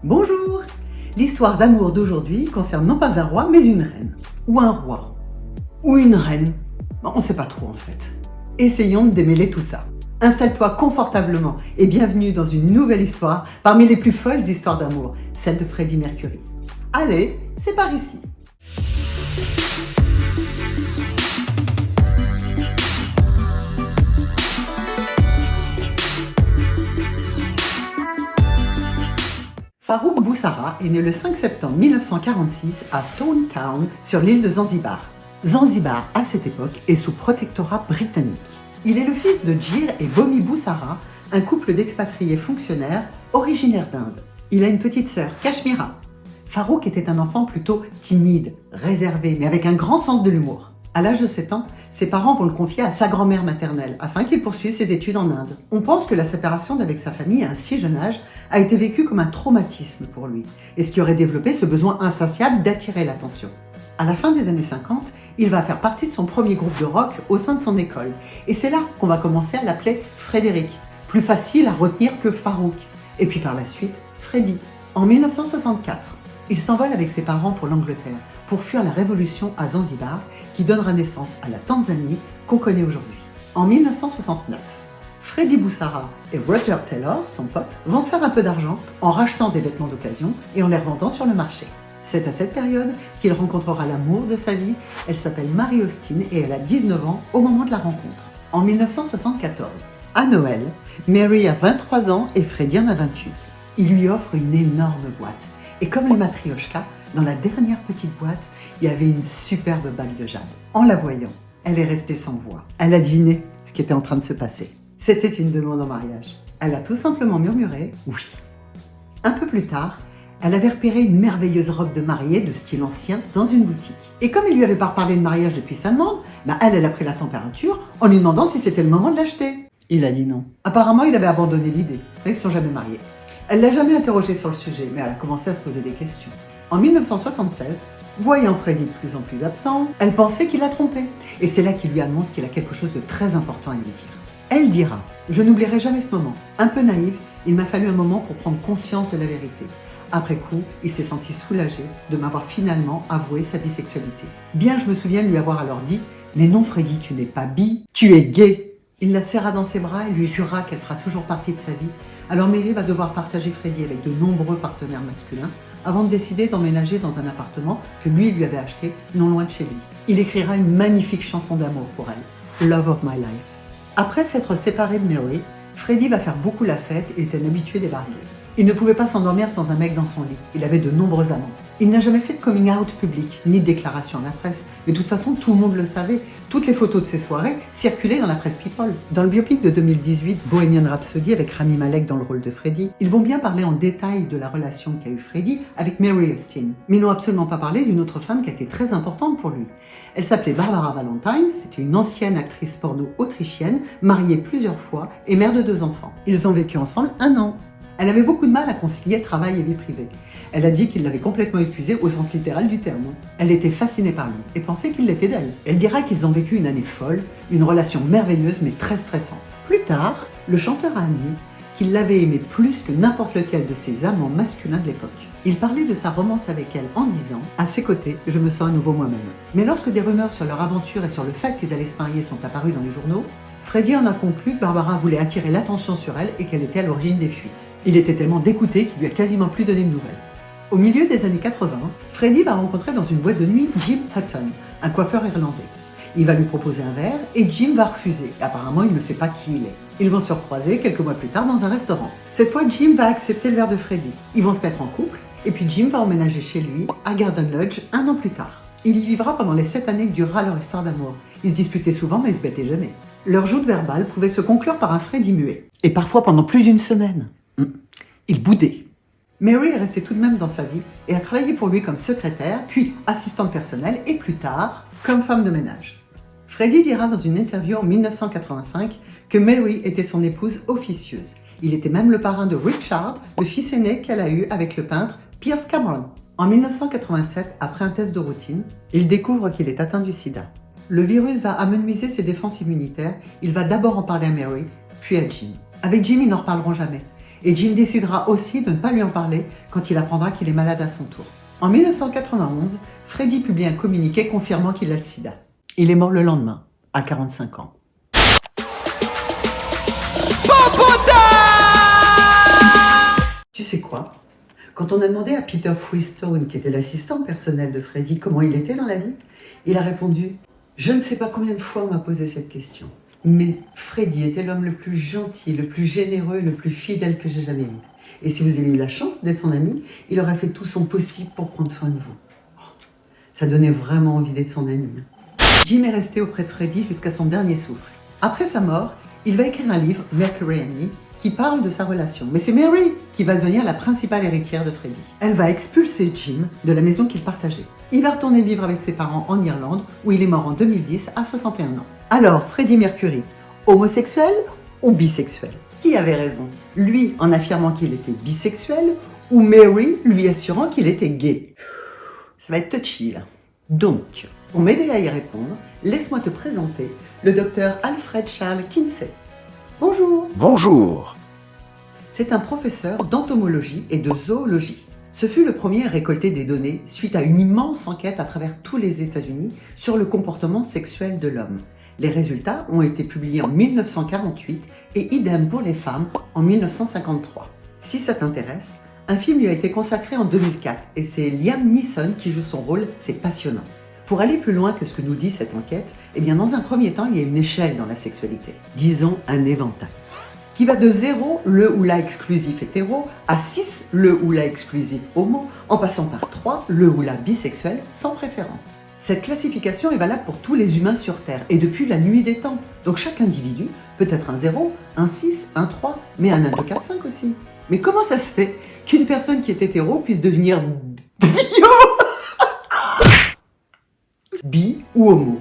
Bonjour! L'histoire d'amour d'aujourd'hui concerne non pas un roi, mais une reine. Ou un roi. Ou une reine. On ne sait pas trop en fait. Essayons de démêler tout ça. Installe-toi confortablement et bienvenue dans une nouvelle histoire parmi les plus folles histoires d'amour, celle de Freddie Mercury. Allez, c'est par ici! Farrokh Boussara est né le 5 septembre 1946 à Stone Town, sur l'île de Zanzibar. Zanzibar, à cette époque, est sous protectorat britannique. Il est le fils de Djir et Bomi Boussara, un couple d'expatriés fonctionnaires originaires d'Inde. Il a une petite sœur, Kashmira. Farrokh était un enfant plutôt timide, réservé, mais avec un grand sens de l'humour. À l'âge de 7 ans, ses parents vont le confier à sa grand-mère maternelle afin qu'il poursuive ses études en Inde. On pense que la séparation d'avec sa famille à un si jeune âge a été vécue comme un traumatisme pour lui, et ce qui aurait développé ce besoin insatiable d'attirer l'attention. À la fin des années 50, il va faire partie de son premier groupe de rock au sein de son école, et c'est là qu'on va commencer à l'appeler Frédéric, plus facile à retenir que Farrokh, et puis par la suite, Freddie. En 1964, il s'envole avec ses parents pour l'Angleterre, pour fuir la révolution à Zanzibar, qui donnera naissance à la Tanzanie qu'on connaît aujourd'hui. En 1969, Freddie Boussara et Roger Taylor, son pote, vont se faire un peu d'argent en rachetant des vêtements d'occasion et en les revendant sur le marché. C'est à cette période qu'il rencontrera l'amour de sa vie. Elle s'appelle Mary Austin et elle a 19 ans au moment de la rencontre. En 1974, à Noël, Mary a 23 ans et Freddie en a 28. Il lui offre une énorme boîte. Et comme les matrioshkas, dans la dernière petite boîte, il y avait une superbe bague de jade. En la voyant, elle est restée sans voix. Elle a deviné ce qui était en train de se passer. C'était une demande en mariage. Elle a tout simplement murmuré « oui ». Un peu plus tard, elle avait repéré une merveilleuse robe de mariée de style ancien dans une boutique. Et comme il lui avait pas reparlé de mariage depuis sa demande, elle a pris la température en lui demandant si c'était le moment de l'acheter. Il a dit non. Apparemment, il avait abandonné l'idée. Ils ne sont jamais mariés. Elle l'a jamais interrogé sur le sujet, mais elle a commencé à se poser des questions. En 1976, voyant Freddie de plus en plus absent, elle pensait qu'il l'a trompé. Et c'est là qu'il lui annonce qu'il a quelque chose de très important à lui dire. Elle dira « Je n'oublierai jamais ce moment. Un peu naïve, il m'a fallu un moment pour prendre conscience de la vérité. Après coup, il s'est senti soulagé de m'avoir finalement avoué sa bisexualité. Bien je me souviens de lui avoir alors dit « Mais non Freddie, tu n'es pas bi, tu es gay !» Il la serra dans ses bras et lui jura qu'elle fera toujours partie de sa vie. Alors Mary va devoir partager Freddie avec de nombreux partenaires masculins avant de décider d'emménager dans un appartement que lui avait acheté non loin de chez lui. Il écrira une magnifique chanson d'amour pour elle, Love of My Life. Après s'être séparé de Mary, Freddie va faire beaucoup la fête et est un habitué des bar gays. Il ne pouvait pas s'endormir sans un mec dans son lit. Il avait de nombreux amants. Il n'a jamais fait de coming out public, ni de déclaration à la presse. Mais de toute façon, tout le monde le savait. Toutes les photos de ses soirées circulaient dans la presse People. Dans le biopic de 2018, Bohemian Rhapsody, avec Rami Malek dans le rôle de Freddie, ils vont bien parler en détail de la relation qu'a eu Freddie avec Mary Austin. Mais ils n'ont absolument pas parlé d'une autre femme qui a été très importante pour lui. Elle s'appelait Barbara Valentine, c'était une ancienne actrice porno autrichienne, mariée plusieurs fois et mère de 2 enfants. Ils ont vécu ensemble 1 an. Elle avait beaucoup de mal à concilier travail et vie privée. Elle a dit qu'il l'avait complètement épuisé au sens littéral du terme. Elle était fascinée par lui et pensait qu'il l'était d'elle. Elle dira qu'ils ont vécu une année folle, une relation merveilleuse mais très stressante. Plus tard, le chanteur a admis qu'il l'avait aimée plus que n'importe lequel de ses amants masculins de l'époque. Il parlait de sa romance avec elle en disant « À ses côtés, je me sens à nouveau moi-même ». Mais lorsque des rumeurs sur leur aventure et sur le fait qu'ils allaient se marier sont apparues dans les journaux, Freddie en a conclu que Barbara voulait attirer l'attention sur elle et qu'elle était à l'origine des fuites. Il était tellement dégoûté qu'il lui a quasiment plus donné de nouvelles. Au milieu des années 80, Freddie va rencontrer dans une boîte de nuit Jim Hutton, un coiffeur irlandais. Il va lui proposer un verre et Jim va refuser. Apparemment, il ne sait pas qui il est. Ils vont se recroiser quelques mois plus tard dans un restaurant. Cette fois, Jim va accepter le verre de Freddie. Ils vont se mettre en couple et puis Jim va emménager chez lui à Garden Lodge 1 an plus tard. Il y vivra pendant les 7 années que durera leur histoire d'amour. Ils se disputaient souvent mais ils se battaient jamais. Leur joute verbale pouvait se conclure par un Freddie muet. Et parfois pendant plus d'1 semaine. Il boudait. Mary est restée tout de même dans sa vie et a travaillé pour lui comme secrétaire, puis assistante personnelle et plus tard, comme femme de ménage. Freddie dira dans une interview en 1985 que Mary était son épouse officieuse. Il était même le parrain de Richard, le fils aîné qu'elle a eu avec le peintre Piers Cameron. En 1987, après un test de routine, il découvre qu'il est atteint du sida. Le virus va amenuiser ses défenses immunitaires. Il va d'abord en parler à Mary, puis à Jim. Avec Jim, ils n'en reparleront jamais. Et Jim décidera aussi de ne pas lui en parler quand il apprendra qu'il est malade à son tour. En 1991, Freddy publie un communiqué confirmant qu'il a le sida. Il est mort le lendemain, à 45 ans. Tu sais quoi? Quand on a demandé à Peter Freestone, qui était l'assistant personnel de Freddy, comment il était dans la vie, il a répondu « Je ne sais pas combien de fois on m'a posé cette question, mais Freddy était l'homme le plus gentil, le plus généreux, le plus fidèle que j'ai jamais eu. Et si vous avez eu la chance d'être son ami, il aurait fait tout son possible pour prendre soin de vous. Oh, ça donnait vraiment envie d'être son ami. » Jim est resté auprès de Freddy jusqu'à son dernier souffle. Après sa mort, il va écrire un livre, Mercury and Me, qui parle de sa relation. Mais c'est Mary qui va devenir la principale héritière de Freddy. Elle va expulser Jim de la maison qu'ils partageaient. Il va retourner vivre avec ses parents en Irlande, où il est mort en 2010 à 61 ans. Alors, Freddie Mercury, homosexuel ou bisexuel? Qui avait raison? Lui en affirmant qu'il était bisexuel ou Mary lui assurant qu'il était gay? Ça va être touchy là. Donc, pour m'aider à y répondre, laisse-moi te présenter le docteur Alfred Charles Kinsey. Bonjour. Bonjour. C'est un professeur d'entomologie et de zoologie. Ce fut le premier à récolter des données suite à une immense enquête à travers tous les États-Unis sur le comportement sexuel de l'homme. Les résultats ont été publiés en 1948 et idem pour les femmes en 1953. Si ça t'intéresse, un film lui a été consacré en 2004 et c'est Liam Neeson qui joue son rôle, c'est passionnant. Pour aller plus loin que ce que nous dit cette enquête, eh bien dans un premier temps, il y a une échelle dans la sexualité. Disons un éventail. Qui va de 0, le ou la exclusif hétéro, à 6, le ou la exclusif homo, en passant par 3, le ou la bisexuel, sans préférence. Cette classification est valable pour tous les humains sur Terre, et depuis la nuit des temps. Donc chaque individu peut être un 0, un 6, un 3, mais un 1, 2, 4, 5 aussi. Mais comment ça se fait qu'une personne qui est hétéro puisse devenir bi ou homo?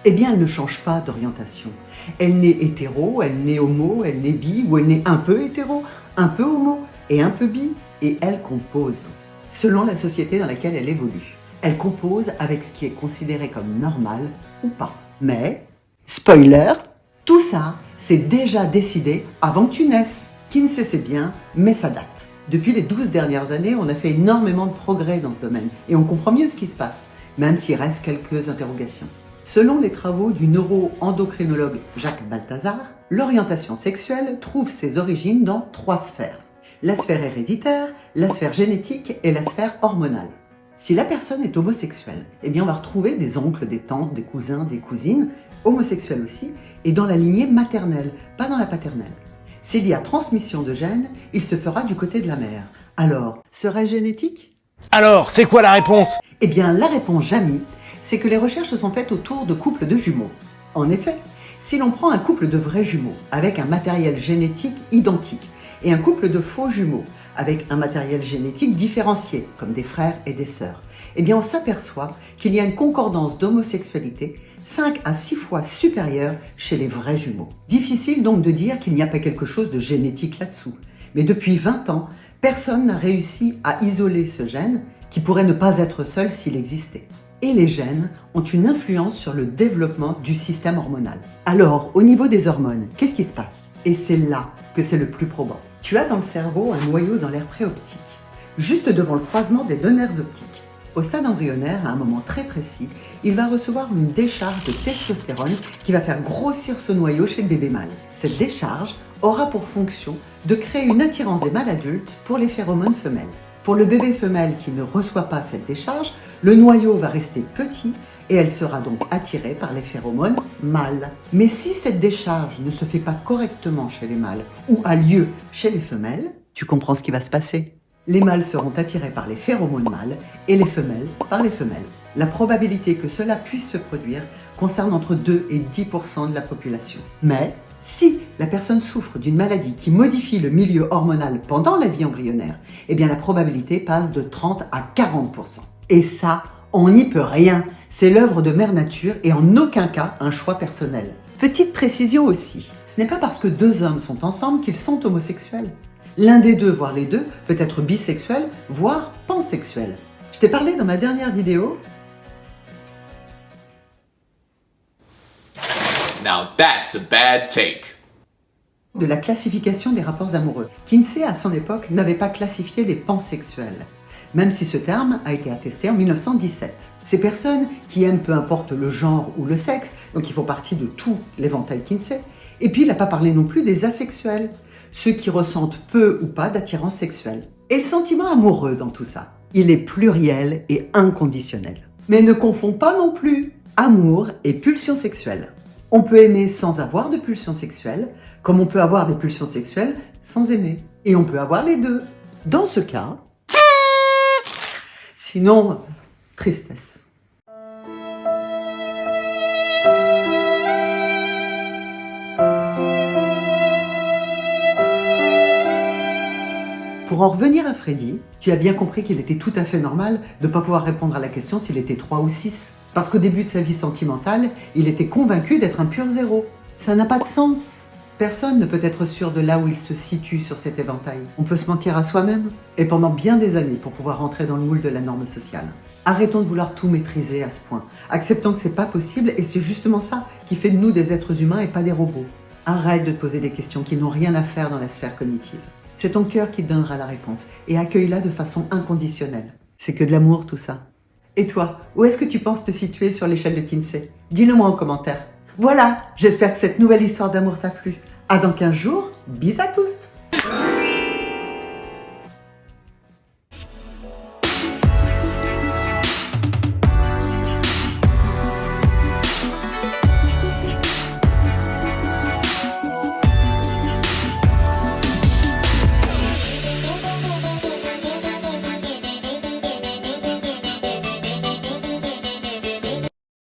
Eh bien, elle ne change pas d'orientation. Elle naît hétéro, elle naît homo, elle naît bi, ou elle naît un peu hétéro, un peu homo et un peu bi, et elle compose, selon la société dans laquelle elle évolue. Elle compose avec ce qui est considéré comme normal ou pas. Mais, spoiler, tout ça, c'est déjà décidé avant que tu naisses. Kinsey sait bien, mais ça date. Depuis les 12 dernières années, on a fait énormément de progrès dans ce domaine, et on comprend mieux ce qui se passe, même s'il reste quelques interrogations. Selon les travaux du neuro-endocrinologue Jacques Balthazar, l'orientation sexuelle trouve ses origines dans 3 sphères. La sphère héréditaire, la sphère génétique et la sphère hormonale. Si la personne est homosexuelle, eh bien on va retrouver des oncles, des tantes, des cousins, des cousines, homosexuels aussi, et dans la lignée maternelle, pas dans la paternelle. S'il y a transmission de gènes, il se fera du côté de la mère. Alors, serait-ce génétique? Alors, c'est quoi la réponse? Eh bien, la réponse, Jamy, c'est que les recherches se sont faites autour de couples de jumeaux. En effet, si l'on prend un couple de vrais jumeaux avec un matériel génétique identique et un couple de faux jumeaux avec un matériel génétique différencié, comme des frères et des sœurs, eh bien on s'aperçoit qu'il y a une concordance d'homosexualité 5 à 6 fois supérieure chez les vrais jumeaux. Difficile donc de dire qu'il n'y a pas quelque chose de génétique là-dessous. Mais depuis 20 ans, personne n'a réussi à isoler ce gène qui pourrait ne pas être seul s'il existait. Et les gènes ont une influence sur le développement du système hormonal. Alors, au niveau des hormones, qu'est-ce qui se passe? Et c'est là que c'est le plus probant. Tu as dans le cerveau un noyau dans l'aire préoptique, juste devant le croisement des 2 nerfs optiques. Au stade embryonnaire, à un moment très précis, il va recevoir une décharge de testostérone qui va faire grossir ce noyau chez le bébé mâle. Cette décharge aura pour fonction de créer une attirance des mâles adultes pour les phéromones femelles. Pour le bébé femelle qui ne reçoit pas cette décharge, le noyau va rester petit et elle sera donc attirée par les phéromones mâles. Mais si cette décharge ne se fait pas correctement chez les mâles ou a lieu chez les femelles, tu comprends ce qui va se passer. Les mâles seront attirés par les phéromones mâles et les femelles par les femelles. La probabilité que cela puisse se produire concerne entre 2 et 10% de la population. Mais si la personne souffre d'une maladie qui modifie le milieu hormonal pendant la vie embryonnaire, eh bien la probabilité passe de 30 à 40%. Et ça, on n'y peut rien. C'est l'œuvre de Mère Nature et en aucun cas un choix personnel. Petite précision aussi, ce n'est pas parce que 2 hommes sont ensemble qu'ils sont homosexuels. L'un des 2, voire les 2, peut être bisexuel, voire pansexuel. Je t'ai parlé dans ma dernière vidéo. Now that's a bad take. de la classification des rapports amoureux. Kinsey, à son époque, n'avait pas classifié les pansexuels, même si ce terme a été attesté en 1917. Ces personnes qui aiment peu importe le genre ou le sexe, donc ils font partie de tout l'éventail Kinsey. Et puis il n'a pas parlé non plus des asexuels, ceux qui ressentent peu ou pas d'attirance sexuelle. Et le sentiment amoureux dans tout ça, il est pluriel et inconditionnel. Mais ne confonds pas non plus amour et pulsion sexuelle. On peut aimer sans avoir de pulsion sexuelle, comme on peut avoir des pulsions sexuelles sans aimer. Et on peut avoir les deux. Dans ce cas, sinon, tristesse. Pour en revenir à Freddy, tu as bien compris qu'il était tout à fait normal de ne pas pouvoir répondre à la question s'il était 3 ou 6. Parce qu'au début de sa vie sentimentale, il était convaincu d'être un pur zéro. Ça n'a pas de sens. Personne ne peut être sûr de là où il se situe sur cet éventail. On peut se mentir à soi-même, et pendant bien des années pour pouvoir rentrer dans le moule de la norme sociale. Arrêtons de vouloir tout maîtriser à ce point. Acceptons que c'est pas possible, et c'est justement ça qui fait de nous des êtres humains et pas des robots. Arrête de te poser des questions qui n'ont rien à faire dans la sphère cognitive. C'est ton cœur qui te donnera la réponse, et accueille-la de façon inconditionnelle. C'est que de l'amour tout ça. Et toi, où est-ce que tu penses te situer sur l'échelle de Kinsey? Dis-le moi en commentaire. Voilà, j'espère que cette nouvelle histoire d'amour t'a plu. À dans 15 jours, bis à tous.